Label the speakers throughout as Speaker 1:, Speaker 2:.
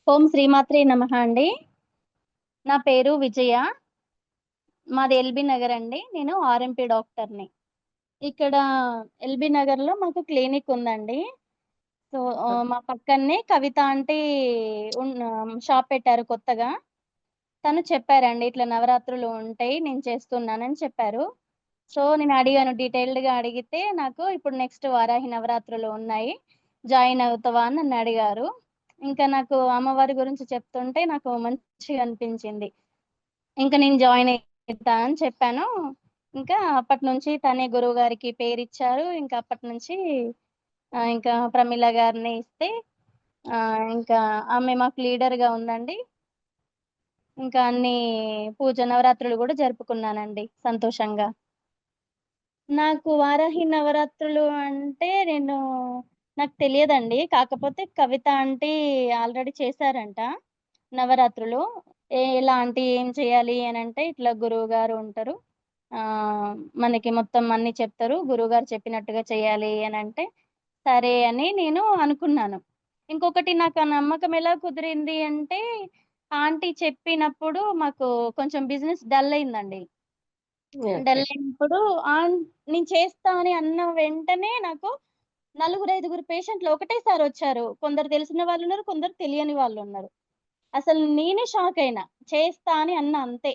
Speaker 1: ఓం శ్రీమాత్రే నమః అండి. నా పేరు విజయ. మాది ఎల్బీ నగర్ అండి. నేను ఆర్ఎంపీ డాక్టర్‌ని. ఇక్కడ ఎల్బీ నగర్‌లో మాకు క్లినిక్ ఉందండి. సో, మా పక్కనే కవిత ఆంటీ షాప్ పెట్టారు కొత్తగా. తను చెప్పారండి, ఇట్లా నవరాత్రులు ఉంటాయి, నేను చేస్తున్నానని చెప్పారు. సో, నేను అడిగాను, డీటెయిల్డ్‌గా అడిగితే నాకు ఇప్పుడు నెక్స్ట్ వారాహి నవరాత్రులు ఉన్నాయి, జాయిన్ అవుతావా అని నన్నడిగారు. ఇంకా నాకు అమ్మవారి గురించి చెప్తుంటే నాకు మంచిగా అనిపించింది. ఇంక నేను జాయిన్ అయితా అని చెప్పాను. ఇంకా అప్పటినుంచి తనే గురువుగారికి పేరిచ్చారు. ఇంకా అప్పటినుంచి ఇంకా ప్రమీల గారిని ఇస్తే ఇంకా ఆమె మాకు లీడర్‌గా ఉందండి. ఇంకా అన్ని నవరాత్రులు గూడా జరుపుకున్నానండి సంతోషంగా. నాకు వారాహి నవరాత్రులు అంటే నాకు తెలియదండి. కాకపోతే కవిత ఆంటీ ఆల్రెడీ చేశారంట నవరాత్రులు. ఎలా ఆంటీ ఏం చేయాలి అనంటే, ఇట్లా గురువుగారు ఉంటారు. మనకి మొత్తం అన్నీ చెప్తారు. గురువుగారు చెప్పినట్టుగా చేయాలి అనంటే, సరే అని నేను అనుకున్నాను. ఇంకొకటి నాకు ఆ నమ్మకం ఎలా కుదిరింది అంటే, ఆంటీ చెప్పినప్పుడు మాకు కొంచెం బిజినెస్ డల్ అయిందండి.
Speaker 2: ఓకే.
Speaker 1: డల్ అయినప్పుడు నేను చేస్తా అని అన్న వెంటనే నాకు నలుగురు, ఐదుగురు పేషెంట్‌లు ఒకటేసారొచ్చారు. కొందరు తెలిసిన వాళ్ళున్నారు, కొందరు తెలియని వాళ్ళున్నారు. అసలు నేనే షాకయినా. చేస్తా అని అన్నా అంతే.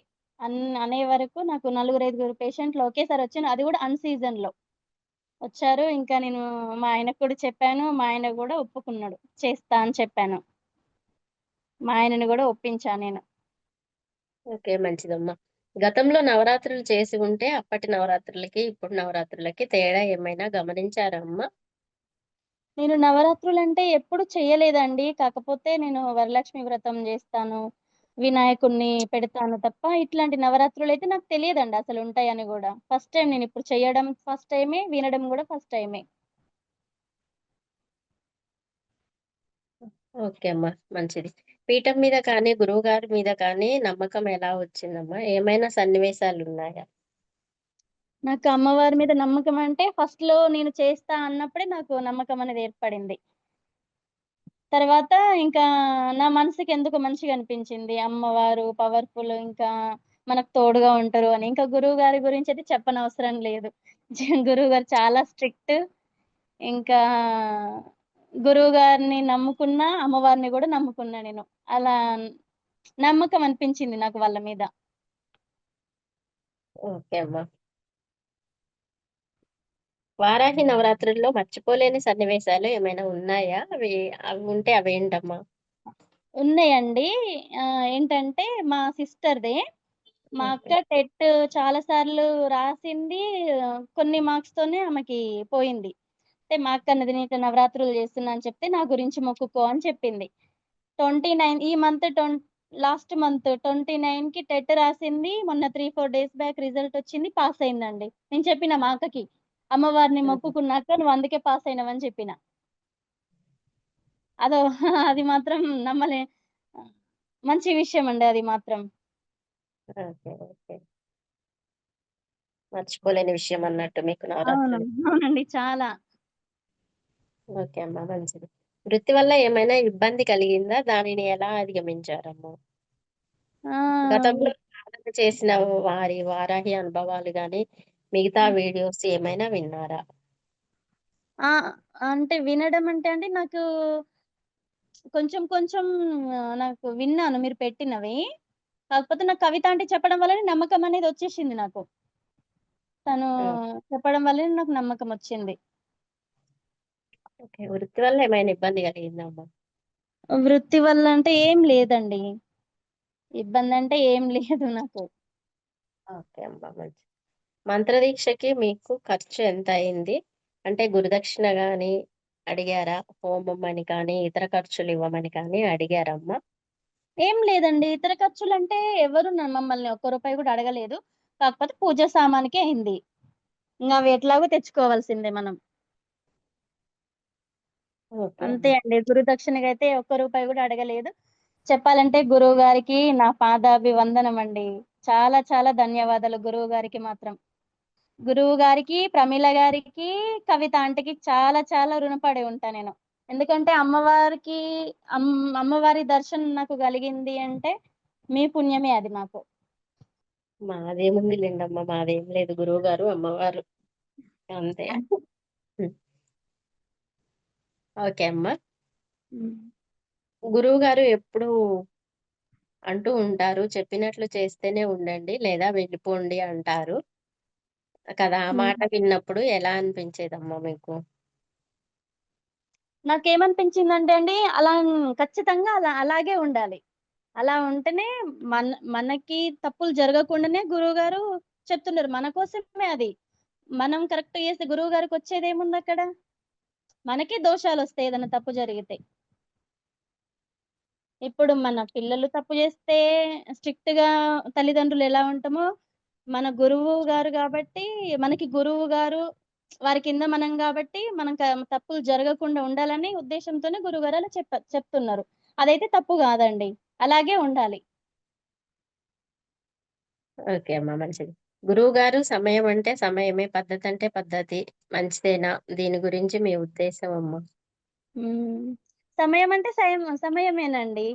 Speaker 1: అనే వరకు నాకు నలుగురు, ఐదుగురు పేషెంట్‌లు ఒకేసారి వచ్చాను. అది గూడా అన్ సీజన్‌లో వచ్చారు. ఇంకా నేను మా ఆయనకు కూడా చెప్పాను. మా ఆయన గూడా ఒప్పుకున్నాడు. చేస్తా అని చెప్పాను. మా ఆయనని గూడా ఒప్పించా నేను.
Speaker 2: ఓకే. మంచిదమ్మా. గతంలో నవరాత్రులు చేసి ఉంటే అప్పటి నవరాత్రులకి, ఇప్పుడు నవరాత్రులకి తేడా ఏమైనా గమనించారా అమ్మా?
Speaker 1: నేను నవరాత్రులంటే ఎప్పుడు చెయ్యలేదండి. కాకపోతే నేను వరలక్ష్మి వ్రతం జేస్తాను. వినాయకుడిని పెడతాను తప్ప, ఇట్లాంటి నవరాత్రులైతే నాకు తెలియదండి అసలుంటాయని గూడా. ఫస్ట్ టైమ్ నేనిప్పుడు చెయ్యడం ఫస్ట్ టైమే, వినడం గూడా ఫస్ట్ టైమే.
Speaker 2: ఓకే అమ్మా. మంచిది. పీఠం మీద కానీ, గురువుగారి మీద కానీ నమ్మకం ఎలా వచ్చిందమ్మా? ఏమైనా సన్నివేశాలున్నాయా?
Speaker 1: నాకు అమ్మవారి మీద నమ్మకం అంటే ఫస్ట్‌లో నేను చేస్తా అన్నప్పుడే నాకు నమ్మకం అనేది ఏర్పడింది. తర్వాత ఇంకా నా మనసుకి ఎందుకో మంచిగా అనిపించింది. అమ్మవారు పవర్‌ఫుల్, ఇంకా మనకు తోడుగా ఉంటారు అని. ఇంకా గురువుగారి గురించయితే చెప్పనవసరం లేదు. గురువుగారు చాలా స్ట్రిక్ట్. ఇంకా గురువుగారిని నమ్ముకున్నా, అమ్మవారిని గూడా నమ్ముకున్నా నేను. అలా నమ్మకం అనిపించింది నాకు వాళ్ళ మీద.
Speaker 2: ఓకే అమ్మా. వారాహి నవరాత్రుల్లో మర్చిపోలేని సన్నివేశాలు ఏమైనా ఉన్నాయా? అవి ఉంటే అవేంటమ్మా?
Speaker 1: ఉన్నాయండి. ఏంటంటే మా సిస్టర్‌దే. మా
Speaker 2: ఓకే.
Speaker 1: అక్క టెట్ చాలా సార్లు రాసింది. కొన్ని మార్క్స్‌తోనే ఆమెకి పోయింది. అంటే మా అక్క అన్నది, "నేను ఇట్లా నవరాత్రులు చేస్తున్నా" అని చెప్తే, "నా గురించి మొక్కుకో" అని చెప్పింది. 29 ఈ మంత్ లాస్ట్ మంత్ 29కి టెట్ రాసింది. మొన్న 3, 4 డేస్ బ్యాక్ రిజల్ట్ వచ్చింది. పాస్ అయిందండి. నేను చెప్పిన మా అక్కకి, "అమ్మవారిని
Speaker 2: హుహు.
Speaker 1: మొక్కుకున్నాక నువ్వు అందుకే పాస్ అయినవని" చెప్పిన. అదో అది మాత్రం నమ్మలే మంచి విషయమండి అది మాత్రం.
Speaker 2: ఓకే. ఓకే. మర్చిపోలేని విషయం అన్నట్టు మీకు
Speaker 1: అవును.
Speaker 2: నవరాత్రులు.
Speaker 1: అవునండి. చాలా.
Speaker 2: ఓకే అమ్మా. మంచిది. వృత్తి వల్ల ఏమైనా ఇబ్బంది కలిగిందా? దానిని ఎలా అధిగమించారమ్మా?
Speaker 1: ఆ!
Speaker 2: గతంలో సాధన చేసిన వారి వారాహి అనుభవాలు గాని, మిగతా వీడియోస్ ఏమైనా విన్నారా?
Speaker 1: ఆ! అంటే వినడం అంటే అండి, నాకు కొంచెం కొంచెం నాకు విన్నాను మీరు పెట్టినవి. కాకపోతే నాకు కవిత ఆంటీ చెప్పడం వల్లనే నమ్మకం అనేది వచ్చేసింది నాకు. తను
Speaker 2: ఓకే.
Speaker 1: చెప్పడం వల్లనే నాకు నమ్మకమొచ్చింది.
Speaker 2: ఓకే. వృత్తి వల్ల ఏమైనా ఇబ్బంది కలిగిందామ్మా?
Speaker 1: వృత్తి వల్ల అంటే ఏం లేదండి. ఇబ్బందంటే ఏం లేదు నాకు.
Speaker 2: ఓకే అమ్మా. మంచిది. మంత్రదీక్షకి మీకు ఖర్చు ఎంత అయింది? అంటే గురుదక్షిణ గాని అడిగారా? హోమం అని కానీ, ఇతర ఖర్చులు ఇవ్వమని కానీ అడిగారమ్మా?
Speaker 1: ఏం లేదండి. ఇతర ఖర్చులంటే ఎవరు మమ్మల్ని ఒక్క రూపాయి గూడా అడగలేదు. కాకపోతే పూజ సామానుకే అయింది. ఇంగ అవి ఎట్లాగో తెచ్చుకోవాల్సిందే మనం.
Speaker 2: ఓకే
Speaker 1: అంతే
Speaker 2: అమ్మ.
Speaker 1: అండి. గురుదక్షిణకైతే ఒక్క రూపాయి గూడా అడగలేదు. చెప్పాలంటే గురువుగారికి నా పాదాభివందనమండి. చాలా చాలా ధన్యవాదాలు గురువుగారికి మాత్రం. గురువుగారికి, ప్రమీల గారికి, కవిత ఆంటీకి చాలా చాలా రుణపడి ఉంటా నేను. ఎందుకంటే అమ్ అమ్మవారి దర్శనం నాకు కలిగింది అంటే మీ పుణ్యమే అది నాకు.
Speaker 2: మాదేముంది లేండమ్మా, మాదేం లేదు. గురువు గారు అమ్మవారు అంతే. హ్మ్. ఓకే అమ్మా.
Speaker 1: హ్మ్.
Speaker 2: గురువు గారు ఎప్పుడు అంటూ ఉంటారు, చెప్పినట్లు చేస్తేనే ఉండండి లేదా వెళ్ళిపోండి అంటారు కదా. ఆ మాట
Speaker 1: హ్మ్.
Speaker 2: విన్నప్పుడు ఎలా అనిపించేదమ్మా మీకు?
Speaker 1: నాకేమనిపించిందంటే అండి, ఖచ్చితంగా అలాగే ఉండాలి. అలా ఉంటేనే మన మనకి తప్పులు జరగకుండానే గురువుగారు చెప్తున్నారు. మన కోసమే అది. మనం కరెక్ట్ చేస్తే గురువుగారికొచ్చేదేముందక్కడ? మనకే దోషాలొస్తాయి ఏదైనా తప్పు జరిగితే. ఇప్పుడు మన పిల్లలు తప్పు చేస్తే స్ట్రిక్ట్‌గా తల్లిదండ్రులు ఎలా ఉంటామో, మన గురువు గారు గాబట్టి, మనకి గురువు గారు వారి కింద మనం గాబట్టి, మనం తప్పులు జరగకుండా ఉండాలనే ఉద్దేశ్యంతోనే గురువుగారు అలా చెప్తున్నారు. అదైతే తప్పు గాదండి. అలాగే ఉండాలి.
Speaker 2: ఓకే అమ్మా, మంచిది. గురువు గారు సమయం అంటే సమయమే, పద్ధతి అంటే పద్ధతి మంచిదేనా? దీని గురించి మీ ఉద్దేశం అమ్మా?
Speaker 1: హ్మ్. సమయం అంటే సమయమేనండి.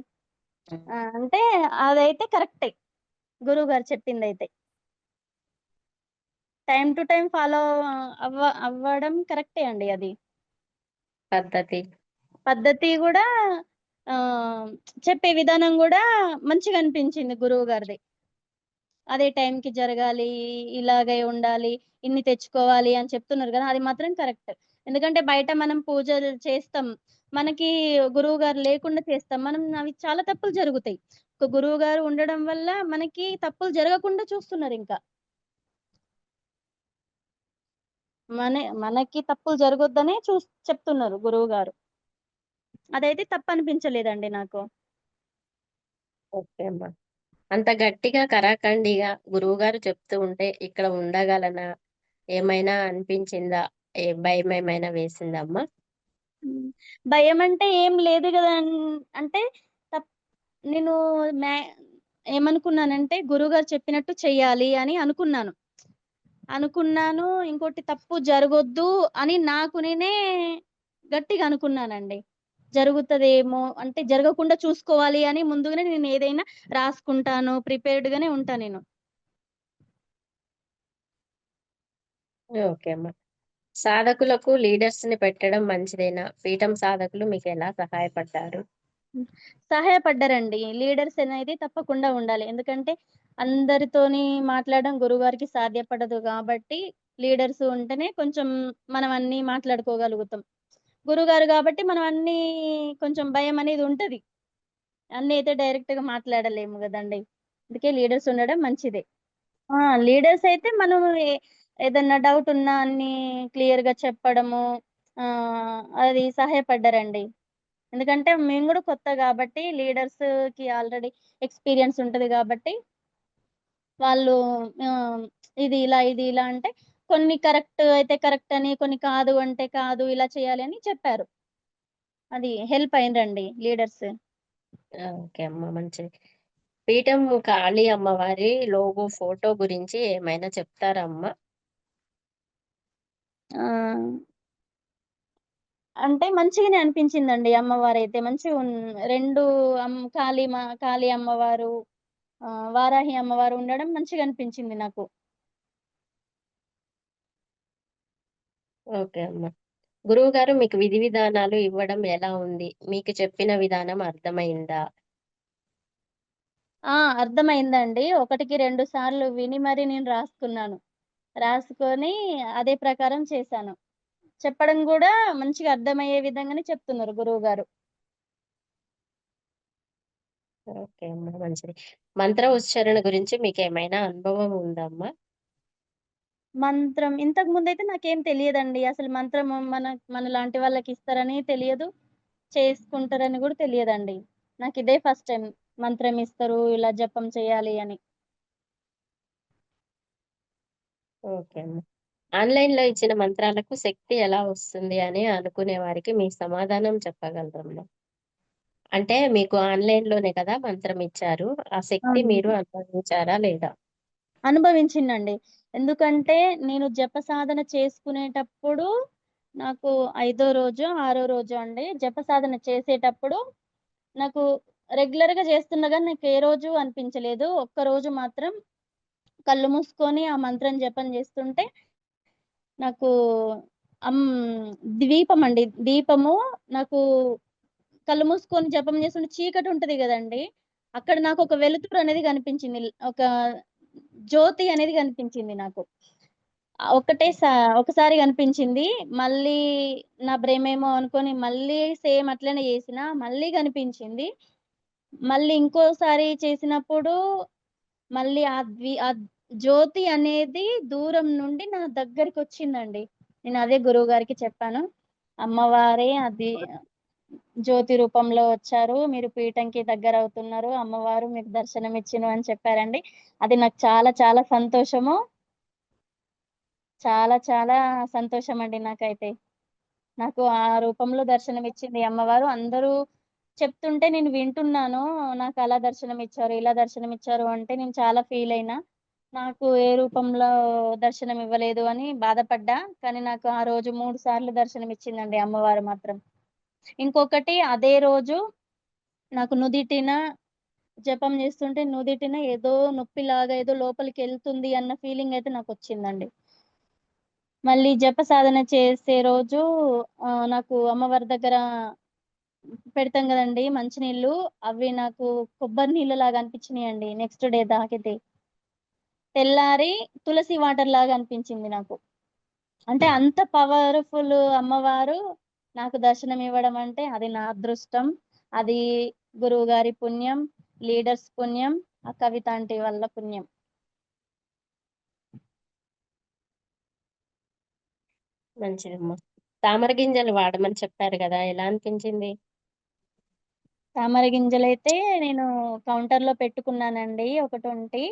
Speaker 2: హ్మ్.
Speaker 1: అంటే అదైతే కరెక్టే. గురువుగారు చెప్పిందైతే. టైమ్ టు టైమ్ ఫాలో అవ్వడం కరెక్టే అండి అది.
Speaker 2: పద్ధతి.
Speaker 1: పద్ధతి గూడా ఆహ్, చెప్పే విధానం గూడా మంచిగా అనిపించింది గురువుగారిది. అదే టైంకి జరగాలి, ఇలాగే ఉండాలి, ఇన్ని తెచ్చుకోవాలి అని చెప్తున్నారు గదా! అది మాత్రం కరెక్ట్. ఎందుకంటే బయట మనం పూజలు చేస్తాం. మనకి గురువుగారు లేకుండా చేస్తాం. అవి చాలా తప్పులు జరుగుతాయి. ఒక గురువుగారు ఉండడం వల్ల మనకి తప్పులు జరగకుండా చూస్తున్నారింకా. మనకి తప్పులు జరగొద్దనే చెప్తున్నారు గురువుగారు. అదైతే తప్పనిపించలేదండి నాకు.
Speaker 2: ఓకే అమ్మా. అంత గట్టిగా కరాఖండిగా గురువుగారు చెప్తూ ఉంటే ఇక్కడ ఉండగలనా? ఏమైనా అనిపించిందా? భయమేమైనా వేసిందమ్మా?
Speaker 1: హ్మ్. భయమంటే ఏం లేదు గదా! అంటే తప్ నేను మ్యా ఏమనుకున్నానంటే గురువుగారు చెప్పినట్టు చెయ్యాలి అని అనుకున్నాను. ఇంకోటి తప్పు జరగొద్దు అని నాకు నేనే గట్టిగా అనుకున్నానండి. జరుగుతదేమో అంటే జరగకుండా చూసుకోవాలి అని ముందుగానే నేనేదైనా రాసుకుంటాను. ప్రిపేర్డ్‌గానే ఉంటా నేను.
Speaker 2: ఓకే అమ్మా. సాధకులకు లీడర్స్‌ని పెట్టడం మంచిదేనా? పీఠం సాధకులు మీకెలా సహాయపడ్డారు?
Speaker 1: హ్మ్. సహాయపడ్డారండి. లీడర్స్ అనేది తప్పకుండా ఉండాలి. ఎందుకంటే అందరితోని మాట్లాడడం గురువుగారికి సాధ్యపడదు గాబట్టి, లీడర్స్ ఉంటేనే కొంచెం మనం అన్నీ మాట్లాడుకోగలుగుతాం. గురువుగారు గాబట్టి మనం కొంచెం భయమనేది ఉంటది. అన్నీ అయితే డైరెక్ట్‌గా మాట్లాడలేము గదండీ! అందుకే లీడర్స్ ఉండడం మంచిదే. ఆ! లీడర్స్ అయితే మనం ఏదన్నా డౌట్ ఉన్నా అన్నీ క్లియర్‌గా చెప్పడము అది సహాయపడ్డారండి. ఎందుకంటే మేము గూడా కొత్త గాబట్టి లీడర్స్‌కి ఆల్రెడీ ఎక్స్‌పీరియన్స్ ఉంటది గాబట్టి, వాళ్ళు ఆహ్, ఇది ఇలా అంటే కొన్ని కరెక్ట్ అయితే కరెక్ట్ అని, కొన్ని కాదు అంటే కాదు ఇలా చేయాలి అని చెప్పారు. అది హెల్ప్ అయిండ్రండి లీడర్స్.
Speaker 2: ఓకే అమ్మా, మంచిది. పీఠం కాళీ అమ్మవారి లోగో ఫోటో గురించి ఏమైనా చెప్తారా అమ్మా?
Speaker 1: ఆహ్, అంటే మంచిగానే అనిపించిందండి అమ్మవారైతే. 2 కాళీ అమ్మవారు, వారాహి అమ్మవారు ఉండడం మంచిగా అనిపించింది నాకు.
Speaker 2: ఓకే అమ్మా. గురువుగారు మీకు విధి విధానాలు ఇవ్వడం ఎలా ఉంది? మీకు చెప్పిన విధానం అర్థమైందా?
Speaker 1: అర్థమైందండి. ఒకటికి 2 సార్లు విని మరి నేను రాసుకున్నాను. రాసుకొని అదే ప్రకారం చేశాను. చెప్పడం గూడా మంచిగా అర్థమయ్యే విధంగానే చెప్తున్నారు గురువుగారు.
Speaker 2: ఓకే అమ్మా, మంచిది. మంత్ర ఉచ్చారణ గురించి మీకేమైనా అనుభవం ఉందా అమ్మా?
Speaker 1: మంత్రం ఇంతకు ముందయితే నాకేం తెలియదండి. అసలు మంత్రం మనలాంటి వాళ్ళకిస్తారని తెలియదు. చేసుకుంటారని గూడా తెలియదండి. నాకిదే ఫస్ట్ టైమ్. మంత్రం ఇస్తారు, ఇలా జపం చేయాలి అని.
Speaker 2: ఓకే అమ్మా. ఆన్‌లైన్‌లో ఇచ్చిన మంత్రాలకు శక్తి ఎలా వస్తుంది అని అనుకునే వారికి మీ సమాధానం చెప్పగలరమ్మా? అంటే మీకు ఆన్‌లైన్‌లోనే కదా మంత్రం ఇచ్చారు. ఆ శక్తి
Speaker 1: అవునండి.
Speaker 2: మీరు అనుభవించారా లేదా?
Speaker 1: అనుభవించిందండి. ఎందుకంటే నేను జప సాధన చేసుకునేటప్పుడు నాకు ఐదో రోజో, ఆరో రోజో అండి జప సాధన చేసేటప్పుడు నాకు రెగ్యులర్‌గా చేస్తున్నా గాని నాకు ఏ రోజు అనిపించలేదు. ఒక్కరోజు మాత్రం కళ్ళు మూసుకొని ఆ మంత్రం జపం చేస్తుంటే నాకు అమ్ ద్వీపమండి. దీపము నాకు కళ్ళు మూసుకొని జపం చేస్తుంటే చీకటుంటది గదండీ! అక్కడ నాకొక వెలుతురనేది కనిపించింది. ఒక జ్యోతి అనేది కనిపించింది నాకు. ఒకటే ఒకసారి కనిపించింది. మళ్ళీ నా భ్రమేమో అనుకోని మళ్ళీ సేమ్ అట్లనే చేసినా, మళ్ళీ కనిపించింది. మళ్ళీ ఇంకోసారి చేసినప్పుడు మళ్ళీ ఆ జ్యోతి అనేది దూరం నుండి నా దగ్గరికొచ్చిందండి. నేనదే గురువుగారికి చెప్పాను. అమ్మవారే అది జ్యోతి రూపంలో వచ్చారు. మీరు పీఠంకి దగ్గరవుతున్నారు. అమ్మవారు మీకు దర్శనమిచ్చిను అని చెప్పారండి. అది నాకు చాలా చాలా సంతోషము. చాలా చాలా సంతోషమండి నాకైతే. నాకు ఆ రూపంలో దర్శనమిచ్చింది అమ్మవారు. అందరూ చెప్తుంటే నేను వింటున్నాను. నాకలా దర్శనమిచ్చారు, ఇలా దర్శనమిచ్చారు అంటే నేను చాలా ఫీలయినా. నాకు ఏ రూపంలో దర్శనం ఇవ్వలేదు అని బాధపడ్డా. కానీ నాకు ఆ రోజు 3 సార్లు దర్శనమిచ్చిందండి అమ్మవారు మాత్రం. ఇంకొకటి అదే రోజు నాకు నుదిటిన జపం చేస్తుంటే నుదిటిన ఏదో నొప్పిలాగా ఏదో లోపలికెళ్తుంది అన్న ఫీలింగయితే నాకొచ్చిందండి. మళ్ళీ జప సాధన చేసే రోజు నాకు అమ్మవారి దగ్గర పెడతాం గదండీ మంచినీళ్ళు. అవి నాకు కొబ్బరి నీళ్ళలాగా అనిపించినియండి నెక్స్ట్ డే తాగితే. తెల్లారి తులసి వాటర్‌లాగా అనిపించింది నాకు. అంటే అంత పవర్‌ఫుల్ అమ్మవారు నాకు దర్శనమివ్వడం అంటే అది నా అదృష్టం. అది గురువుగారి పుణ్యం, లీడర్స్ పుణ్యం, ఆ కవిత ఆంటీ వాళ్ళ పుణ్యం.
Speaker 2: మంచిదమ్మా. తామర గింజలు వాడమని చెప్పారు గదా! ఎలా అనిపించింది?
Speaker 1: తామర గింజలైతే నేను కౌంటర్‌లో పెట్టుకున్నానండి ఒక 20.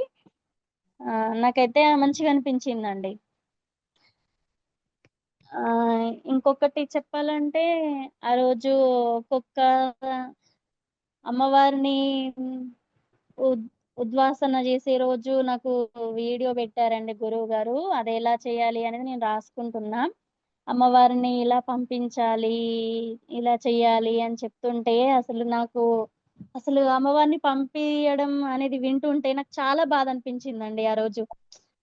Speaker 1: నాకైతే మంచిగా అనిపించిందండి. ఇంకొకటి చెప్పాలంటే ఆ రోజు ఒక్కొక్క అమ్మవారిని ఉద్ ఉద్వాసన చేసే రోజు నాకు వీడియో పెట్టారండి గురువుగారు. అదెలా చేయాలి అనేది నేను రాసుకుంటున్నా. అమ్మవారిని ఇలా పంపించాలి, ఇలా చెయ్యాలి అని చెప్తుంటే అసలు అమ్మవారిని పంపియడం అనేది వింటుంటే నాకు చాలా బాధ అనిపించిందండి ఆ రోజు.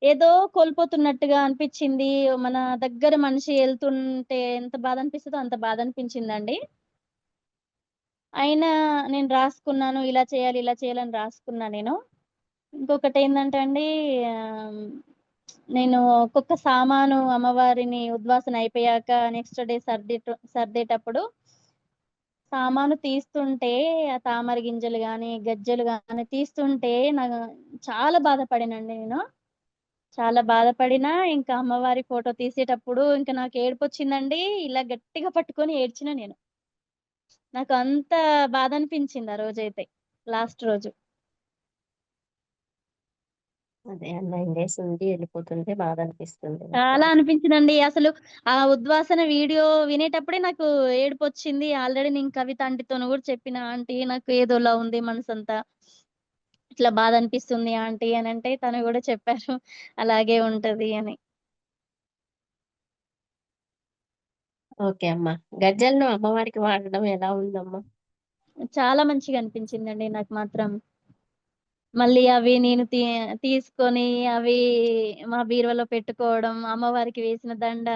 Speaker 1: ఏదో కోల్పోతున్నట్టుగా అనిపిచ్చింది. మన దగ్గర మనిషి ఎళ్తుంటే ఎంత బాధ అనిపిస్తదో అంత బాధ అనిపించిందండి. అయినా నేను రాసుకున్నాను. ఇలా చేయాలి, ఇలా చేయాలని రాసుకున్నా నేను. ఇంకొకటేందంటే అండి ఆహ్, నేను ఒక్కొక్క సామాను అమ్మవారిని ఉద్వాసన అయిపోయాక నెక్స్ట్ డే సర్దేటప్పుడు సామాను తీస్తుంటే ఆ తామర గింజలు గాని, గజ్జెలు గాని తీస్తుంటే చాలా బాధపడానండి నేను. చాలా బాధపడినా ఇంకా అమ్మవారి ఫోటో తీసేటప్పుడు ఇంక నాకు ఏడుపొచ్చిందండి. ఇలా గట్టిగా పట్టుకొని ఏడ్చిన నేను. నాకు అంత బాధనిపించింది ఆ రోజైతే. లాస్ట్ రోజు.
Speaker 2: అదే 9 డేస్ ఉండి ఎళ్ళిపోతుంటే బాధనిపిస్తుంది
Speaker 1: చాలా
Speaker 2: మొత్తానికి.
Speaker 1: అనిపించిందండి. అసలు ఆ ఉద్వాసన వీడియో వినేటప్పుడే నాకు ఏడుపొచ్చింది. ఆల్రెడీ నేను కవిత ఆంటీతోని గూడా చెప్పిన, "ఆంటీ నాకు ఏదోలా ఉంది మనసంతా. ఇట్లా బాధ అనిపిస్తుంది ఆంటీ" అనంటే తను గూడా చెప్పారు. అలాగే ఉంటది అని.
Speaker 2: ఓకే అమ్మా. గజ్జెలను అమ్మవారికి వాడడం ఎలా ఉందమ్మా?
Speaker 1: చాలా మంచిగా అనిపించిందండి నాకు మాత్రం. మళ్ళీ అవి నేను తీసుకొని అవి మా బీరువాలో పెట్టుకోవడం, అమ్మవారికి వేసిన దండ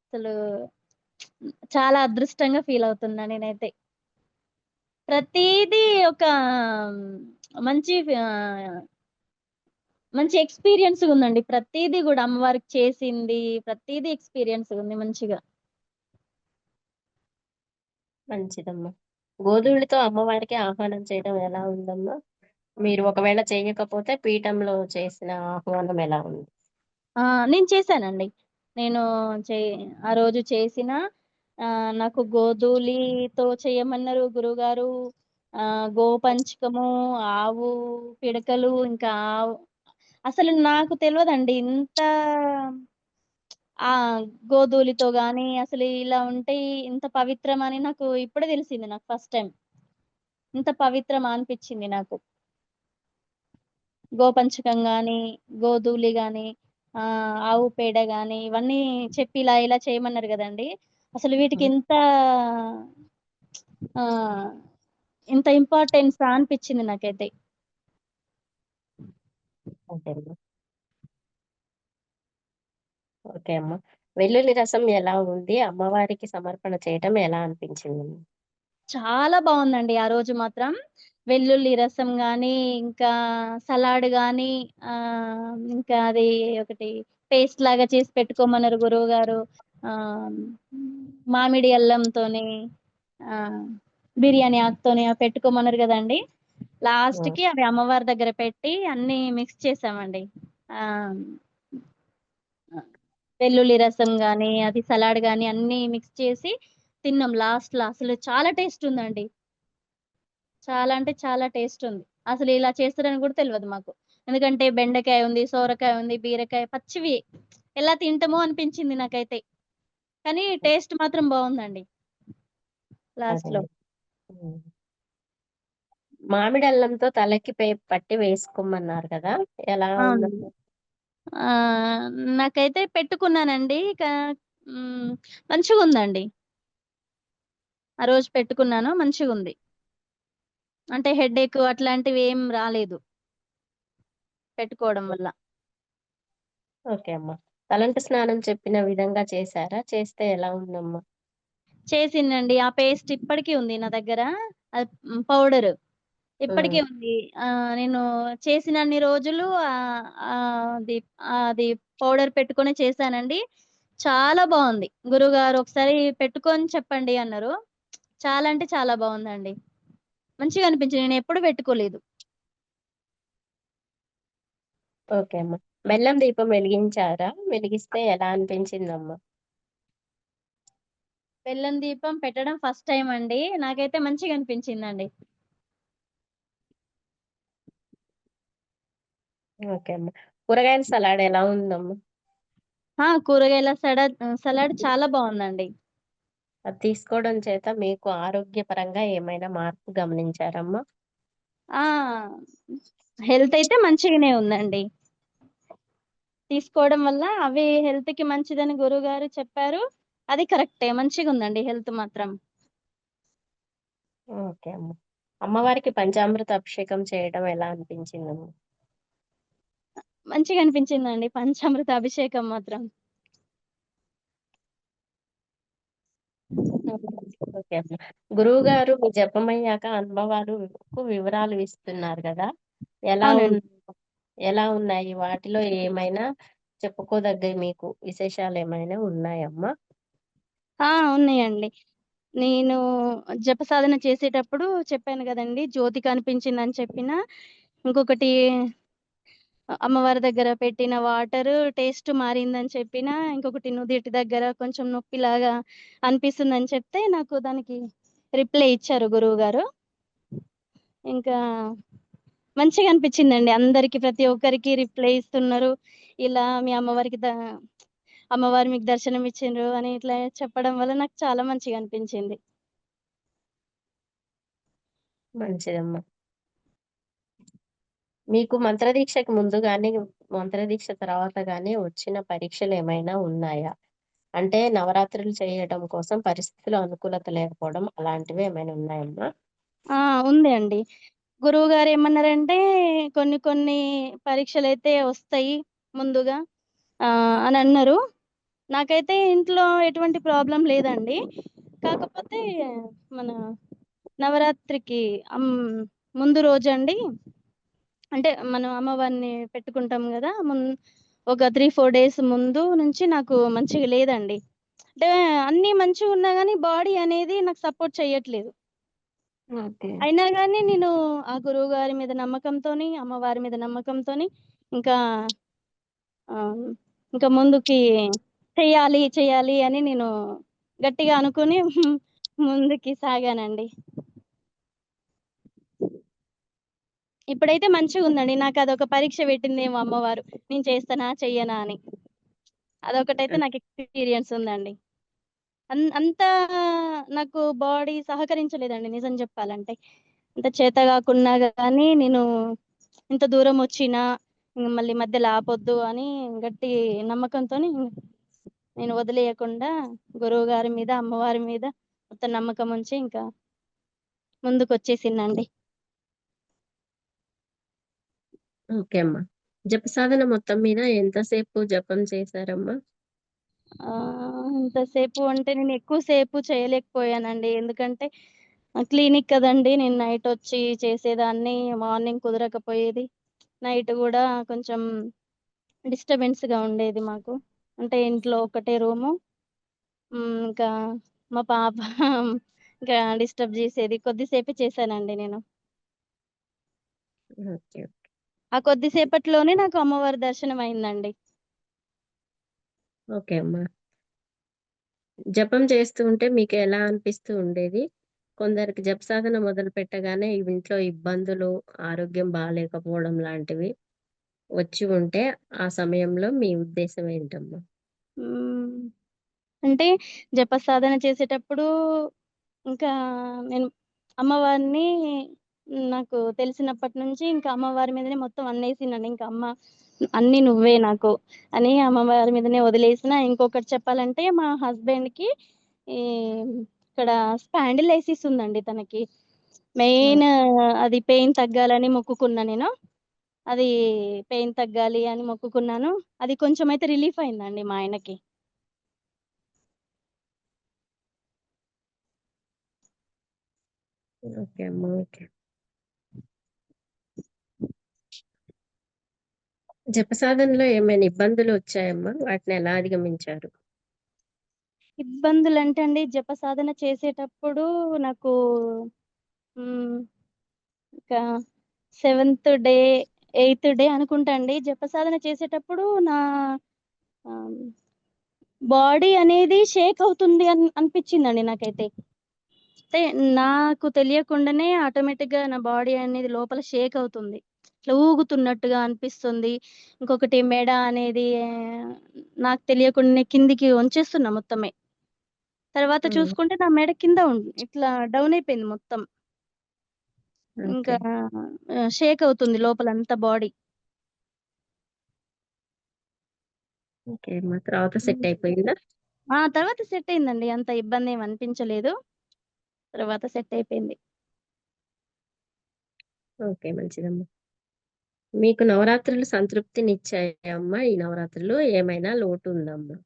Speaker 1: అసలు చాలా అదృష్టంగా ఫీల్ అవుతున్నా నేనైతే. ప్రతీదీ ఒక మంచి మంచి ఎక్స్‌పీరియన్స్‌గుందండి. ప్రతీదీ గూడా అమ్మవారికి చేసింది ప్రతీదీ ఎక్స్‌పీరియన్స్‌గుంది మంచిగా.
Speaker 2: మంచిదమ్మా. గోధూళితో అమ్మవారికి ఆహ్వానం చేయడం ఎలా ఉందమ్మా? మీరు ఒకవేళ చేయకపోతే పీఠంలో చేసిన ఆహ్వానం ఎలా ఉంది?
Speaker 1: ఆ! నేను చేశానండి. నేను చే ఆ రోజు నాకు గోధూలితో చేయమన్నారు గురువుగారు. గోపంచకము, ఆవు పిడకలు ఇంకా అసలు నాకు తెలవదండి. ఆ గోధూలితో గాని అసలు ఇలా ఉంటే ఇంత పవిత్రమని నాకు ఇప్పుడే తెలిసింది నాకు ఫస్ట్ టైమ్. ఇంత పవిత్రమా అనిపిచ్చింది నాకు. గోపంచకం గాని, గోధూళి గాని, ఆవు పేడ గాని ఇవన్నీ చెప్పి ఇలా చేయమన్నారు గదండీ! అసలు వీటికి
Speaker 2: హ్మ్.
Speaker 1: ఆహ్, ఇంత ఇంపార్టెన్సా అనిపిచ్చింది నాకైతే.
Speaker 2: ఓకే అమ్మ. ఓకే అమ్మ. వెల్లుల్లి రసం ఎలా ఉంది? అమ్మవారికి సమర్పణ చేయటం ఎలా అనిపించిందమ్మ?
Speaker 1: చాలా బావుందండి ఆ రోజు మాత్రం. వెల్లుల్లి రసం గానీ, ఇంకా సలాడ్ గానీ, ఇంకా అది ఒకటి పేస్ట్ లాగా చేసి పెట్టుకోమన్నారు గురువుగారు. ఆహ్, మామిడి అల్లంతోని ఆహ్, బిర్యానీ ఆకుతోని అవి పెట్టుకోమన్నారు గదండీ!
Speaker 2: హ్మ్.
Speaker 1: లాస్ట్‌కి అవి అమ్మవారి దగ్గర పెట్టి అన్నీ మిక్స్ చేశామండి. ఆహ్, వెల్లుల్లి రసం గానీ, అది సలాడ్ గానీ అన్నీ మిక్స్ చేసి తిన్నాం లాస్ట్‌ల. అసలు చాలా టేస్ట్ ఉందండి. చాలా అంటే చాలా టేస్టుంది. అసలు ఇలా చేస్తారని గూడా తెలవదు మాకు. ఎందుకంటే బెండకాయ ఉంది, సోరకాయ ఉంది, బీరకాయ పచ్చివి ఎలా తింటామో అనిపించింది నాకైతే. కానీ టేస్ట్ మాత్రం బావుందండి
Speaker 2: అదే.
Speaker 1: లాస్ట్‌లో.
Speaker 2: హ్మ్. మామిడి అల్లంతో తలకి పట్టి వేసుకోమన్నారు కదా! ఎలా
Speaker 1: అవునండి.
Speaker 2: ఉందమ్మ?
Speaker 1: ఆహ్, నాకైతే పెట్టుకున్నానండి. హ్మ్. మంచిగుందండి. ఆ రోజు పెట్టుకున్నాను. మంచిగుంది. అంటే హెడేక్ అట్లాంటివేం రాలేదు పెట్టుకోవడం వల్ల.
Speaker 2: ఓకే అమ్మ. తలంటు స్నానం చెప్పిన విధంగా చేశారా? చేస్తే ఎలా ఉందమ్మ?
Speaker 1: చేసిందండి. ఆ పేస్ట్ ఇప్పటికి ఉంది నా దగ్గర. పౌడరు.
Speaker 2: హ్మ్.
Speaker 1: ఇప్పటికి ఉంది. నేను చేసినన్ని రోజులు అది అది పౌడర్ పెట్టుకొనే చేశానండి. చాలా బావుంది. గురువుగారు ఒకసారి పెట్టుకొని చెప్పండి అన్నారు. చాలా అంటే చాలా బావుందండి. మంచిగా అనిపించింది. నేనెప్పుడు పెట్టుకోలేదు.
Speaker 2: ఓకే అమ్మ. బెల్లం దీపం వెలిగించారా? వెలిగిస్తే ఎలా అనిపించిందమ్మ?
Speaker 1: బెల్లం దీపం పెట్టడం ఫస్ట్ టైమ్ అండి. నాకైతే మంచిగా అనిపించిందండి.
Speaker 2: ఓకే అమ్మ. కూరగాయల సలాడ్ ఎలా ఉందమ్మ?
Speaker 1: కూరగాయల సలాడ్ చాలా బావుందండి.
Speaker 2: అది తీసుకోవడం చేత మీకు ఆరోగ్యపరంగా ఏమైనా మార్పు గమనించారమ్మా?
Speaker 1: ఆ! హెల్త్ అయితే మంచిగానే ఉందండి. తీసుకోవడం వల్ల అవి హెల్త్‌కి మంచిదని గురువుగారు చెప్పారు. అది కరెక్టే. మంచిగుందండి హెల్త్ మాత్రం.
Speaker 2: ఓకే అమ్మ. అమ్మవారికి పంచామృత అభిషేకం చేయడం ఎలా అనిపించిందమ్మ?
Speaker 1: మంచిగా అనిపించిందండి పంచామృత అభిషేకం మాత్రం.
Speaker 2: ఓకే అమ్మ. గురువుగారు మీ జపమయ్యాక అనుభవాలకు వివరాలు ఇస్తున్నారు గదా! ఎలా ఉన్
Speaker 1: అవునండి.
Speaker 2: ఎలా ఉన్నాయి? వాటిలో ఏమైనా చెప్పుకోదగ్గయి మీకు విశేషాలేమైనా ఉన్నాయమ్మా?
Speaker 1: ఉన్నాయండి. నేను జపసాధన చేసేటప్పుడు చెప్పాను గదండీ! జ్యోతి కనిపించిందని చెప్పిన. ఇంకొకటి అమ్మవారి దగ్గర పెట్టిన వాటరు టేస్ట్ మారిందని చెప్పిన. ఇంకొకటి నుదిటి దగ్గర కొంచెం నొప్పిలాగా అనిపిస్తుందని చెప్తే నాకు దానికి రిప్లై ఇచ్చారు గురువుగారు. ఇంకా మంచిగా అనిపించిందండి. అందరికి ప్రతి ఒక్కరికి రిప్లై ఇస్తున్నారు. ఇలా మీ అమ్మవారు మీకు దర్శనం ఇచ్చిండ్రు అని ఇట్లా చెప్పడం వల్ల నాకు చాలా మంచిగా అనిపించింది.
Speaker 2: మంచిదమ్మా. మీకు మంత్రదీక్షకి ముందు గాని, మంత్రదీక్ష తర్వాత గాని వచ్చిన పరీక్షలేమైనా ఉన్నాయా? అంటే నవరాత్రులు చేయడం కోసం పరిస్థితులు అనుకూలత లేకపోవడం అలాంటివి ఏమైనా ఉన్నాయమ్మా?
Speaker 1: ఆ! ఉంది అండి. గురువుగారేమన్నారంటే కొన్ని కొన్ని పరీక్షలైతే వస్తాయి ముందుగా అనన్నారు. నాకైతే ఇంట్లో ఎటువంటి ప్రాబ్లమ్ లేదండి. కాకపోతే మన నవరాత్రికి హ్మ్. ముందు రోజండి అంటే మనం అమ్మవారిని పెట్టుకుంటాం గదా! ఒక 3, 4 డేస్ ముందు నుంచి నాకు మంచిగా లేదండి. అంటే అన్నీ మంచిగున్నా గానీ బాడీ అనేది నాకు సపోర్ట్ చెయ్యట్లేదు.
Speaker 2: ఓకే.
Speaker 1: అయినా గానీ నేను ఆ గురువుగారి మీద నమ్మకంతోని, అమ్మవారి మీద నమ్మకంతోని ఇంకా ఆహ్, ఇంకా ముందుకి చెయ్యాలి అని నేను గట్టిగా అనుకుని ముందుకి సాగానండి. ఇప్పుడైతే మంచిగుందండి. నాకదొక పరీక్ష పెట్టిందేమో అమ్మవారు. నేను చేస్తానా? చెయ్యనా అని. అదొకటైతే నాకు ఎక్స్‌పీరియన్స్ ఉందండి. అంత నాకు బాడీ సహకరించలేదండి నిజం జెప్పాలంటే. అంత చేత గాకున్నా గానీ నేను ఇంత దూరమొచ్చినా మళ్ళీ మధ్యలో ఆపొద్దు అని గట్టి నమ్మకంతోని నేను వదిలేయకుండా గురువుగారి మీద, అమ్మవారి మీద మొత్తం నమ్మకముంచి ఇంకా ముందుకొచ్చేసినండి.
Speaker 2: ఓకే అమ్మా. జపసాధన మొత్తం మీద ఎంతసేపు జపం చేశారమ్మా?
Speaker 1: ఎంతసేపు అంటే నేను ఎక్కువ సేపు చేయలేకపోయానండి. ఎందుకంటే క్లినిక్ కదండీ! నేను నైటొచ్చి చేసేదాన్ని. మార్నింగ్ కుదరకపోయేది. నైట్ గూడా కొంచెం డిస్టర్బెన్స్‌గా ఉండేది మాకు. అంటే ఇంట్లో ఒకటే రూము. ఇంకా మా పాప ఇంకా డిస్టర్బ్ జేసేది. కొద్దిసేపే చేశానండి నేను.
Speaker 2: ఓకే.
Speaker 1: ఆ కొద్దిసేపట్లోనే నాకు అమ్మవారి దర్శనం అయిందండి.
Speaker 2: ఓకే అమ్మా. జపం చేస్తూ ఉంటే మీకు ఎలా అనిపిస్తూ ఉండేది? కొందరికి జపసాధన మొదలుపెట్టగానే ఇంట్లో ఇబ్బందులు, ఆరోగ్యం బాలేకపోవడం లాంటివి వచ్చి ఉంటే, ఆ సమయంలో మీ ఉద్దేశ్యం ఏంటమ్మా?
Speaker 1: హ్మ్. అంటే జపసాధన చేసేటప్పుడు ఇంకా నేను అమ్మవారిని నాకు తెలిసినప్పటి నుంచి ఇంకా అమ్మవారి మీదనే మొత్తం అన్నేసినండి. ఇంక అమ్మ అన్నీ నువ్వే నాకు అని అమ్మవారి మీదనే వదిలేసిన. ఇంకొకటి చెప్పాలంటే మా హస్బెండ్‌కి ఈ ఇక్కడ స్పాండిలైసిస్ ఉందండి తనకి.
Speaker 2: హ్మ్.
Speaker 1: మెయిన్ అది పెయిన్ తగ్గాలని మొక్కుకున్నా నేను. అది పెయిన్ తగ్గాలి అని మొక్కుకున్నాను. అది కొంచెమైతే రిలీఫ్ అయిందండి మా ఆయనకి.
Speaker 2: ఓకే అమ్మా. ఓకే. జపసాధనలో ఏమైనా ఇబ్బందులొచ్చాయమ్మా? వాటిని ఎలా అధిగమించారు?
Speaker 1: ఇబ్బందులంటే అండి జపసాధన చేసేటప్పుడు నాకు హ్మ్. ఇంకా సెవెంత్ డే, ఎయిత్ డే అనుకుంటా అండి. జపసాధన చేసేటప్పుడు నా ఆహ్, బాడీ అనేది షేక్ అవుతుంది అనిపిచ్చిందండి నాకైతే. అంటే నాకు తెలియకుండానే ఆటోమేటిక్‌గా నా బాడీ అనేది లోపల షేక్ అవుతుంది. ఇట్లా ఊగుతున్నట్టుగా అనిపిస్తుంది. ఇంకొకటి మెడ అనేది నాకు తెలియకుండానే కిందికి వంచేస్తున్నా మొత్తమే. తర్వాత
Speaker 2: హ్మ్.
Speaker 1: చూసుకుంటే నా మెడ కింద ఇట్లా డౌన్ అయిపోయింది మొత్తం. ఇంకా
Speaker 2: ఓకే.
Speaker 1: షేక్ అవుతుంది లోపలంతా బాడీ.
Speaker 2: ఓకే అమ్మా. తర్వాత సెట్
Speaker 1: హ్మ్.
Speaker 2: అయిపోయిందా?
Speaker 1: తర్వాత సెట్ అయిందండి. అంత ఇబ్బందేమి అనిపించలేదు. తర్వాత సెట్ అయిపోయింది.
Speaker 2: ఓకే. మంచిదమ్మా. మీకు నవరాత్రులు సంతృప్తినిచ్చాయా అమ్మా? ఈ నవరాత్రులు ఏమైనా లోటుందమ్మా?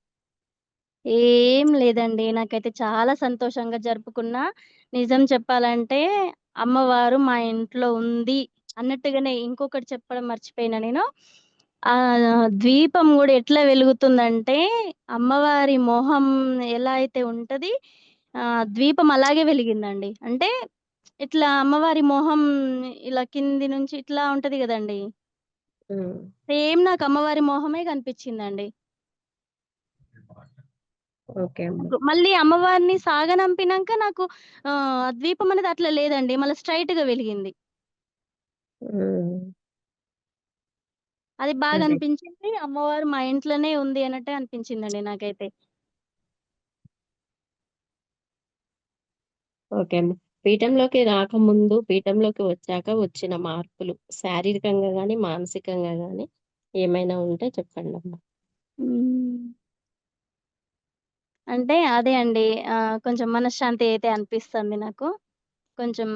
Speaker 1: ఏం లేదండి. నాకైతే చాలా సంతోషంగా జరుపుకున్నా. నిజం చెప్పాలంటే అమ్మవారు మా ఇంట్లో ఉంది అన్నట్టుగానే ఇంకొకటి చెప్పడం మర్చిపోయినా నేను. దీపం గూడా ఎట్లా వెలుగుతుందంటే అమ్మవారి మొహం ఎలా అయితే ఉంటది ద్వీపం అలాగే వెలిగిందండి. అంటే ఇట్లా అమ్మవారి మొహం ఇలా కింది నుంచి ఇట్లా ఉంటది గదండీ!
Speaker 2: హ్మ్.
Speaker 1: సేమ్ నాకు అమ్మవారి మొహమే కనిపిచ్చిందండి.
Speaker 2: ఓకే అమ్మా.
Speaker 1: మళ్ళీ అమ్మవారిని సాగనంపినంక నాకు ద్వీపం అనేది అట్లా లేదండి. మళ్ళా స్ట్రెయిట్‌గా వెలిగింది.
Speaker 2: హ్మ్.
Speaker 1: అది బాగా
Speaker 2: అదే.
Speaker 1: అనిపించింది. అమ్మవారు మా ఇంట్లోనే ఉంది అన్నట్టే అనిపించిందండి నాకైతే.
Speaker 2: ఓకే అమ్మా. పీఠంలోకి రాకముందు, పీఠంలోకి వచ్చాక వచ్చిన మార్పులు శారీరకంగా గాని, మానసికంగా గాని ఏమైనా ఉంటే చెప్పండమ్మా?
Speaker 1: హ్మ్. అంటే అదే అండి. కొంచెం మనశ్శాంతి అయితే అనిపిస్తుంది నాకు. కొంచెం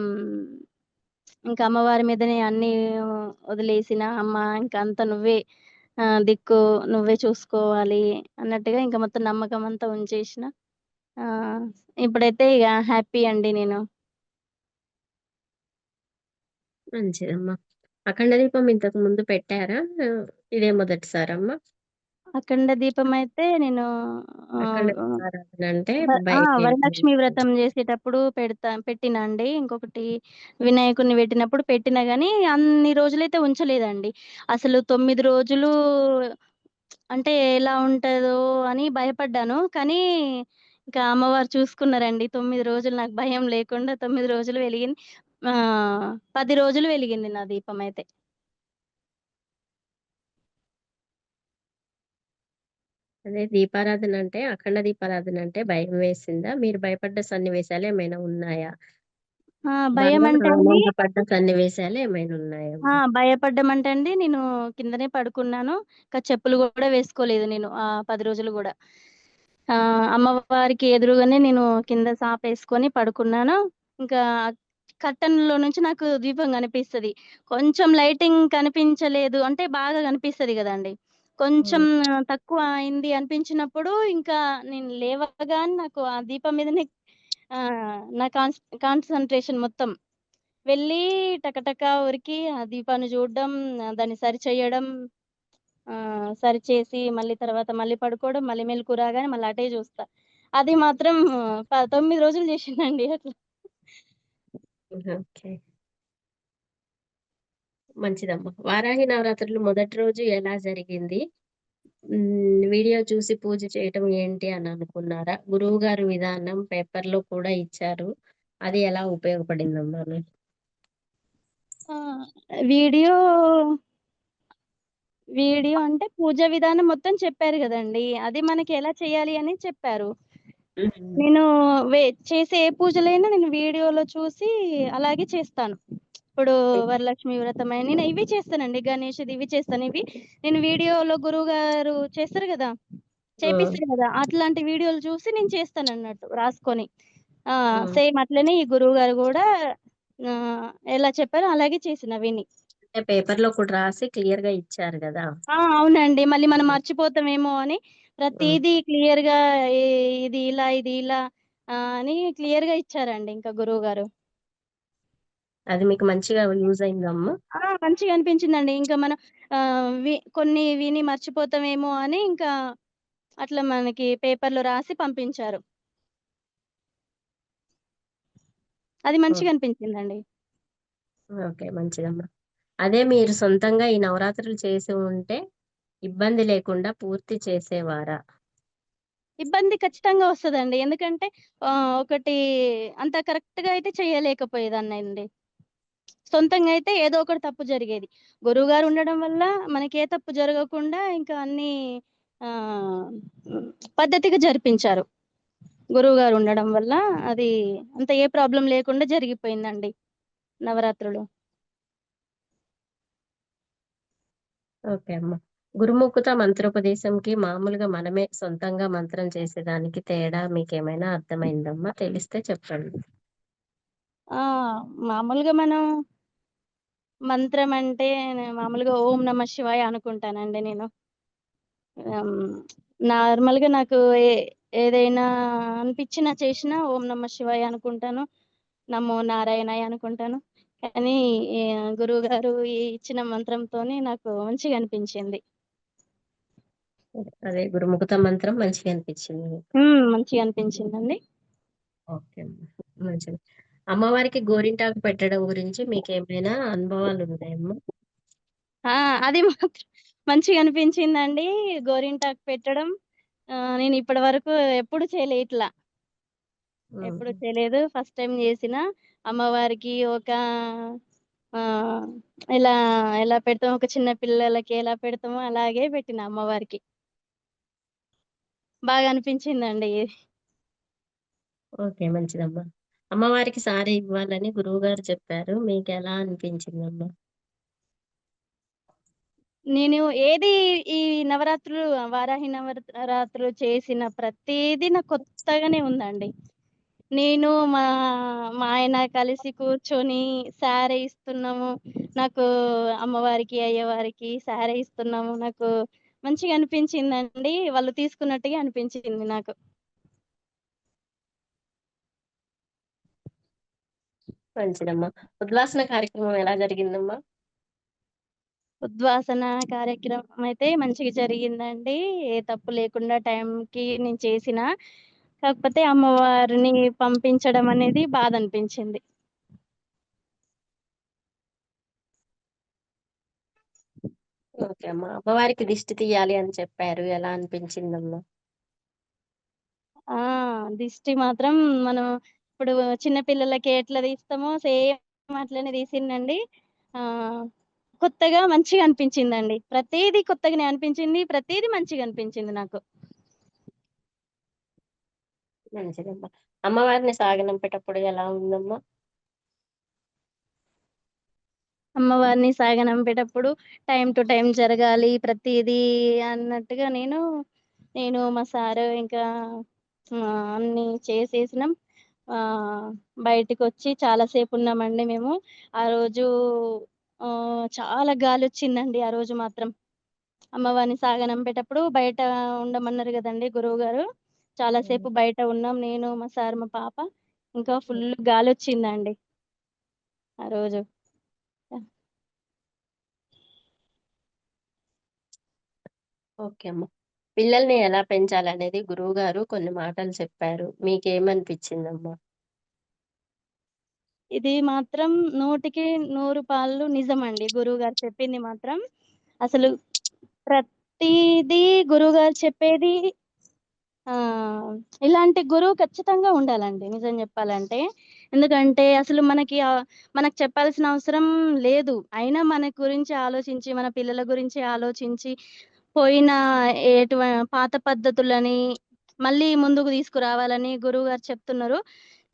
Speaker 1: ఇంకా అమ్మవారి మీదనే అన్నీ వదిలేసిన అమ్మ ఇంక అంతా నువ్వే దిక్కు, నువ్వే చూసుకోవాలి అన్నట్టుగా ఇంక మొత్తం నమ్మకం అంతా ఉంచేసిన. ఆహ్, ఇప్పుడైతే ఇగ హ్యాపీ అండి నేను.
Speaker 2: మంచిదమ్మా. అఖండ దీపం ఇంతకు ముందు పెట్టారా? ఇదే మొదటిసారమ్మా?
Speaker 1: అఖండ దీపమైతే నేను
Speaker 2: అఖండ
Speaker 1: ఆహ్,
Speaker 2: దీపారాధన అంటే
Speaker 1: వరలక్ష్మి వ్రతం
Speaker 2: బయటెళ్ళి
Speaker 1: జేసేటప్పుడు పెట్టినా అండి. ఇంకొకటి వినాయకుడిని పెట్టినప్పుడు పెట్టినా గానీ, అన్ని రోజులైతే ఉంచలేదండి. అసలు 9 రోజులు అంటే ఎలా ఉంటదో అని భయపడ్డాను. కానీ, ఇంకా అమ్మవారు చూసుకున్నారండి. 9 రోజులు నాకు భయం లేకుండా 9 రోజులు వెలిగింది. 10 రోజులు వెలిగింది నా దీపమైతే.
Speaker 2: అదే దీపారాధన అంటే అఖండ దీపారాధన అంటే భయం వేసిందా? మీరు భయపడ్డ సన్నివేశాలు ఏమైనా ఉన్నాయా?
Speaker 1: భయం
Speaker 2: బాగా
Speaker 1: అంటే అండి,
Speaker 2: ఆనందపడ్డ సన్నివేశాలు ఏమైనా ఉన్నాయా?
Speaker 1: భయపడ్డం అంటే అండి, నేను కిందనే పడుకున్నాను. ఇంకా చెప్పులు గూడా వేసుకోలేదు నేను 10 రోజులు గూడా. అమ్మవారికి ఎదురుగానే నేను కింద సాపేసుకొని పడుకున్నాను. ఇంకా కర్టెన్‌లో నుంచి నాకు దీపం కనిపిస్తది. కొంచెం లైటింగ్ కనిపించలేదు అంటే బాగా కనిపిస్తది గదండీ! కొంచెం
Speaker 2: హ్మ్.
Speaker 1: తక్కువ అయింది అనిపించినప్పుడు ఇంకా నేను లేవగానే నాకు ఆ దీపం మీదనే నా కాన్సంట్రేషన్ మొత్తం. వెళ్ళి టకటక ఉరికి ఆ దీపాన్ని చూడడం, దాన్ని సరిచెయ్యడం, సరిచేసి మళ్ళీ తర్వాత మళ్ళీ పడుకోవడం, మళ్ళీ మెలుకువ రాగానే మళ్ళీ అటే చూస్తా. అది మాత్రం 9 రోజులు చేసిందండి అట్లా.
Speaker 2: ఓకే. మంచిదమ్మా. వారాహి నవరాత్రులు మొదటి రోజు ఎలా జరిగింది? వీడియో చూసి పూజ చేయటం ఏంటి అని అనుకున్నారా? గురువుగారి విధానం పేపర్‌లో కూడా ఇచ్చారు. అది ఎలా ఉపయోగపడిందమ్మా మీకు?
Speaker 1: ఆ! వీడియో, వీడియో అంటే పూజా విధానం మొత్తం చెప్పారు గదండీ! అది మనకి ఎలా చేయాలి అని చెప్పారు.
Speaker 2: హ్మ్.
Speaker 1: నేను వే చేసే ఏ పూజలైనా నేను వీడియోలో చూసి అలాగే చేస్తాను. ఇప్పుడు వరలక్ష్మి వ్రతమని నేను ఇవి చేస్తానండి. గణేష్‌ది ఇవి చేస్తాను. ఇవి నేను వీడియోలో గురువుగారు చేస్తారు గదా!
Speaker 2: హ్మ్.
Speaker 1: చేపిస్తారు గదా! అట్లాంటి వీడియోలు చూసి నేను చేస్తానన్నట్టు రాసుకొని. ఆ!
Speaker 2: హ్మ్.
Speaker 1: సేమ్ అట్లనే ఈ గురువుగారు గూడా ఆహ్, ఎలా చెప్పారో అలాగే చేసిన విని.
Speaker 2: అంటే పేపర్‌లో కూడా రాసి క్లియర్‌గా ఇచ్చారు గదా!
Speaker 1: అవునండి. మళ్ళీ మనం
Speaker 2: హ్మ్.
Speaker 1: మర్చిపోతామేమో అని
Speaker 2: హ్మ్.
Speaker 1: ప్రతీదీ క్లియర్‌గా ఇ ఇది ఇలా, ఇది ఇలా అని క్లియర్‌గా ఇచ్చారండి ఇంకా గురువుగారు.
Speaker 2: అది మీకు మంచిగా యూజ్ అయిందమ్మా?
Speaker 1: మంచిగా అనిపించిందండి. ఇంకా మనం కొన్ని విని మర్చిపోతామేమో అని ఇంకా అట్లా మనకి పేపర్‌లో రాసి పంపించారు. అది
Speaker 2: ఓహ్!
Speaker 1: మంచిగా అనిపించిందండి.
Speaker 2: ఓకే. మంచిదమ్మా. అదే మీరు సొంతంగా ఈ నవరాత్రులు చేసి ఉంటే ఇబ్బంది లేకుండా పూర్తి చేసేవారా?
Speaker 1: ఇబ్బంది ఖచ్చితంగా వస్తదండి. ఎందుకంటే ఒకటి అంత కరెక్ట్‌గా అయితే చేయలేకపోయేదాన్నండి. సొంతంగా అయితే ఏదో ఒకటి తప్పు జరిగేది. గురువుగారు ఉండడం వల్ల మనకి ఏ తప్పు జరగకుండా ఇంకా అన్నీ ఆహ్, హ్మ్, పద్ధతిగా జరిపించారు. గురువుగారు ఉండడం వల్ల అది అంత ఏ ప్రాబ్లమ్ లేకుండా జరిగిపోయిందండి నవరాత్రులు.
Speaker 2: ఓకే అమ్మా. గురుముఖత మంత్రోపదేశంకి మామూలుగా మనమే సొంతంగా మంత్రం చేసేదానికి తేడా మీకేమైనా అర్థమైందమ్మా? తెలిస్తే చెప్పండి.
Speaker 1: ఆ! మామూలుగా మనం మంత్రం అంటే మామూలుగా ఓం నమః శివాయ అనుకుంటానండి నేను. హ్మ్. నార్మల్‌గా నాకు ఏ ఏదైనా అనిపించినా చేసినా ఓం నమః శివాయ అనుకుంటాను. నమో నారాయణాయ అనుకుంటాను. కానీ గురువుగారు ఇచ్చిన మంత్రంతోని నాకు మంచిగా అనిపించింది.
Speaker 2: అదే గురుముఖత మంత్రం మంచిగా అనిపించింది మీకు.
Speaker 1: మంచిగా అనిపించిందండి.
Speaker 2: ఓకే అమ్మా. మంచిది. అమ్మవారికి గోరింటాకు పెట్టడం గురించి మీకేమైనా అనుభవాలున్నాయమ్మా?
Speaker 1: ఆ! అది మాత్రం మంచిగా అనిపించిందండి. గోరింటాకు పెట్టడం. నేను ఇప్పటి వరకు ఎప్పుడు చేయలే ఇట్లా.
Speaker 2: హ్మ్.
Speaker 1: ఎప్పుడు చేయలేదు. ఫస్ట్ టైమ్ చేసినా. అమ్మవారికి ఒక ఆహ్, ఎలా ఎలా పెడతామో ఒక చిన్న పిల్లలకి ఎలా పెడతామో అలాగే పెట్టిన అమ్మవారికి. బాగా అనిపించిందండి.
Speaker 2: ఓకే. మంచిదమ్మా. అమ్మవారికి సారీ ఇవ్వాలని గురువుగారు చెప్పారు. మీకెలా అనిపించిందమ్మా?
Speaker 1: నేను ఏది ఈ నవరాత్రులు వారాహి నవరాత్రులు చేసిన ప్రతీదీ నాకు కొత్తగానే ఉందండి. నేను మా ఆయన కలిసి కూర్చొని శారీ ఇస్తున్నాము. నాకు అమ్మవారికి, అయ్యవారికి శారీ ఇస్తున్నాము. నాకు మంచిగా అనిపించిందండి. వాళ్ళు తీసుకున్నట్టుగా అనిపించింది నాకు.
Speaker 2: మంచిదమ్మా. ఉద్వాసన కార్యక్రమం ఎలా జరిగిందమ్మా?
Speaker 1: ఉద్వాసన కార్యక్రమం అయితే మంచిగా జరిగిందండి. ఏ తప్పు లేకుండా టైంకి నేను చేసినా. కాకపోతే అమ్మవారిని పంపించడం అనేది బాధనిపించింది.
Speaker 2: ఓకే అమ్మా. అమ్మవారికి దిష్టి తీయాలి అని చెప్పారు. ఎలా అనిపించిందమ్మా?
Speaker 1: ఆ! దిష్టి మాత్రం మనం ఇప్పుడు చిన్న పిల్లలకి ఎట్లా తీస్తామో సేమ్ అట్లనే తీసిందండి. ఆహ్, కొత్తగా మంచిగా అనిపించిందండి. ప్రతీదీ కొత్తగానే అనిపించింది. ప్రతీదీ మంచిగా అనిపించింది నాకు.
Speaker 2: మంచిదమ్మా. అమ్మవారిని సాగనంపేటప్పుడు ఎలా ఉందమ్మా?
Speaker 1: అమ్మవారిని సాగనంపేటప్పుడు టైం టు టైం జరగాలి ప్రతిదీ అన్నట్టుగా నేను మా సారు ఇంకా అన్నీ చేసేసినాం. బయటికొచ్చి చాలా సేపు ఉన్నామండి మేము. ఆ రోజు చాలా గాలొచ్చిందండి ఆ రోజు మాత్రం. అమ్మవారిని సాగనంపేటప్పుడు బయట ఉండమన్నారు గదండీ గురువుగారు. చాలా
Speaker 2: హ్మ్.
Speaker 1: సేపు బయట ఉన్నాం. నేను, మా సార్, మా పాప. ఇంకా ఫుల్ గాలొచ్చిందండి ఆ రోజు.
Speaker 2: ఓకే అమ్మా. పిల్లల్ని ఎలా పెంచాలనేది గురువుగారు కొన్ని మాటలు చెప్పారు. మీకేమనిపించిందమ్మా?
Speaker 1: ఇది మాత్రం 100కి 100 పాళ్ళు నిజమండి. గురువుగారు చెప్పింది మాత్రం. అసలు ప్రతీదీ గురువుగారు చెప్పేది ఇలాంటి గురువు ఖచ్చితంగా ఉండాలండి నిజం జెప్పాలంటే. ఎందుకంటే అసలు మనకు చెప్పాల్సిన అవసరం లేదు. అయినా మన గురించి ఆలోచించి, మన పిల్లల గురించి ఆలోచించి, పోయిన ఎటువ పాత పద్ధతులని మళ్ళీ ముందుకు తీసుకురావాలని గురువుగారు చెప్తున్నారు.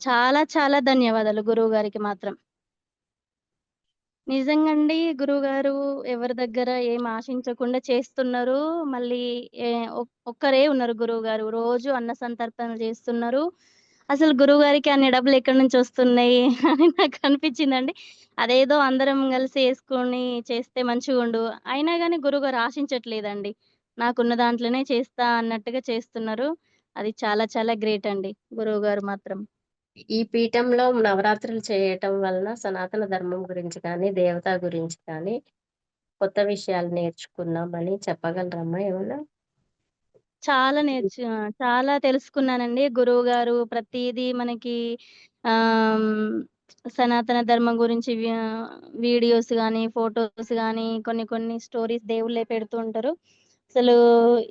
Speaker 1: చాలా చాలా ధన్యవాదాలు గురువుగారికి మాత్రం. నిజంగండి గురువుగారు ఎవరి దగ్గర ఏం ఆశించకుండా చేస్తున్నారు. మళ్ళీ ఏ ఒక్కరే ఉన్నారు గురువుగారు. రోజు అన్న సంతర్పణలు చేస్తున్నారు. అసలు గురువుగారికి అన్ని డబ్బులెక్కడి నుంచొస్తున్నాయి అని నాకనిపిచ్చిందండి. అదేదో అందరం కలిసి యేసుకొని చేస్తే మంచిగుండు. అయినా గాని గురువుగారు ఆశించట్లేదండి. నాకున్న దాంట్లోనే చేస్తా అన్నట్టుగా చేస్తున్నారు. అది చాలా చాలా గ్రేట్ అండి గురువుగారు మాత్రం.
Speaker 2: ఈ పీఠంలో నవరాత్రులు చేయటం వలన సనాతన ధర్మం గురించి కానీ, దేవత గురించి కానీ కొత్త విషయాలు నేర్చుకున్నామని చెప్పగలరమ్మా ఏమన్నా?
Speaker 1: చాలా తెలుసుకున్నానండి. గురువుగారు ప్రతీదీ మనకి ఆహ్, హ్మ్, సనాతన ధర్మం గురించి వీడియోస్ గానీ, ఫోటోస్ గానీ, కొన్ని కొన్ని స్టోరీస్ దేవుళ్ళే పెడుతూ ఉంటారు. అసలు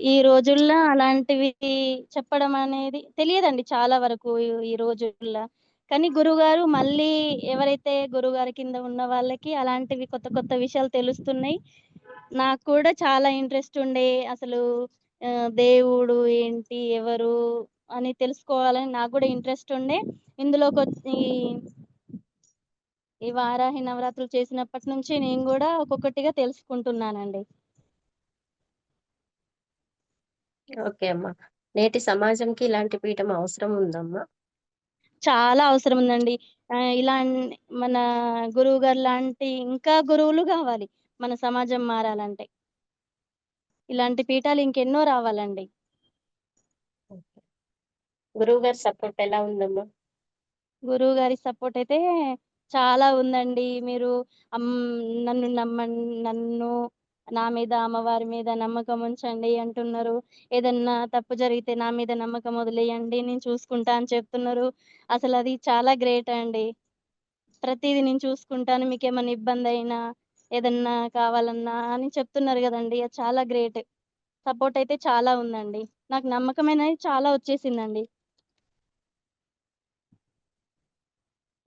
Speaker 1: ఈ రోజుల్లో అలాంటివి చెప్పడం అనేది తెలియదండి చాలా వరకు ఈ రోజుల్లో. కానీ గురువుగారు మళ్ళీ ఎవరైతే గురువుగారి కింద ఉన్న వాళ్ళకి అలాంటివి కొత్త కొత్త విషయాలు తెలుస్తున్నాయి. నాకు కూడా చాలా ఇంట్రెస్ట్ ఉండే అసలు దేవుడు ఏంటి? ఎవరు? అని తెలుసుకోవాలని నాకు గూడా ఇంట్రెస్ట్ ఉండే. ఇందులోకొచ్చి ఈ వారాహి నవరాత్రులు చేసినప్పటి నుంచి నేను గూడా ఒక్కొక్కటిగా తెలుసుకుంటున్నానండి.
Speaker 2: ఓకే అమ్మా. నేటి సమాజంకి ఇలాంటి పీఠం అవసరం ఉందమ్మా?
Speaker 1: చాలా అవసరం ఉందండి. మన గురువుగారు లాంటి ఇంకా గురువులు గావాలి. మన సమాజం మారాలంటే. ఇలాంటి పీఠాలు ఇంకెన్నో రావాలండి.
Speaker 2: ఓకే. గురువుగారి సపోర్ట్ ఎలా ఉందమ్మా?
Speaker 1: గురువుగారి సపోర్టయితే చాలా ఉందండి. మీరు అమ్ నన్ను నన్ను నా మీద, అమ్మవారి మీద నమ్మకం ఉంచండి అంటున్నారు. ఏదన్నా తప్పు జరిగితే నా మీద నమ్మకం వదిలేయండి. నేను చూసుకుంటా అని చెప్తున్నారు. అసలది చాలా గ్రేట్ అండి. ప్రతీది నేను చూసుకుంటాను. మీకేమన్నా ఇబ్బందయినా, ఏదన్నా కావాలన్నా అని చెప్తున్నారు గదండీ! అది చాలా గ్రేట్. సపోర్టయితే చాలా ఉందండి. నాకు నమ్మకమనేది చాలా వచ్చేసిందండి.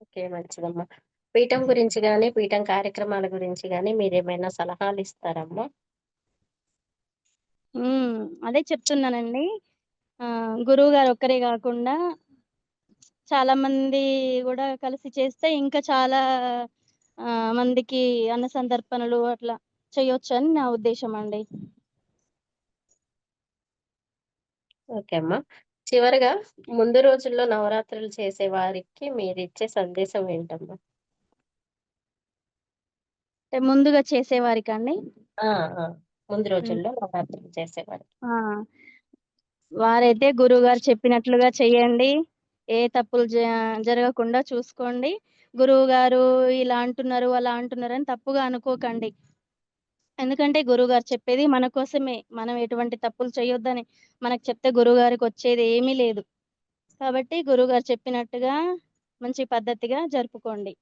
Speaker 2: ఓకే. మంచిదమ్మా. పీఠం గురించి గాని, పీఠం కార్యక్రమాల గురించి గాని మీరేమైనా సలహాలిస్తారమ్మా?
Speaker 1: హ్మ్. అదే చెప్తున్నానండి. గురువుగారు ఒక్కరే గాకుండా చాలా మంది గూడా కలిసి చేస్తే ఇంకా చాలా మందికి అన్న సంతర్పణలు అట్లా చేయొచ్చని నా ఉద్దేశమండి.
Speaker 2: ఓకే అమ్మా. చివరగా ముందు రోజుల్లో నవరాత్రులు చేసే వారికి మీరిచ్చే సందేశం ఏంటమ్మా?
Speaker 1: అంటే ముందుగా చేసేవారికా అండి?
Speaker 2: ఆ! ఆ! ముందు
Speaker 1: హ్మ్.
Speaker 2: రోజుల్లో నవరాత్రులు చేసేవారికి.
Speaker 1: ఆ! వారైతే గురువుగారు చెప్పినట్లుగా చెయ్యండి. ఏ తప్పులు జరగకుండా చూసుకోండి. గురువుగారు ఇలా అంటున్నారు, అలా అంటున్నారని తప్పుగా అనుకోకండి. ఎందుకంటే గురువుగారు చెప్పేది మన కోసమే. మనం ఎటువంటి తప్పులు చేయొద్దని మనకు చెప్తే గురువుగారికొచ్చేది ఏమీ లేదు. కాబట్టి గురువుగారు చెప్పినట్టుగా మంచి పద్ధతిగా జరుపుకోండి.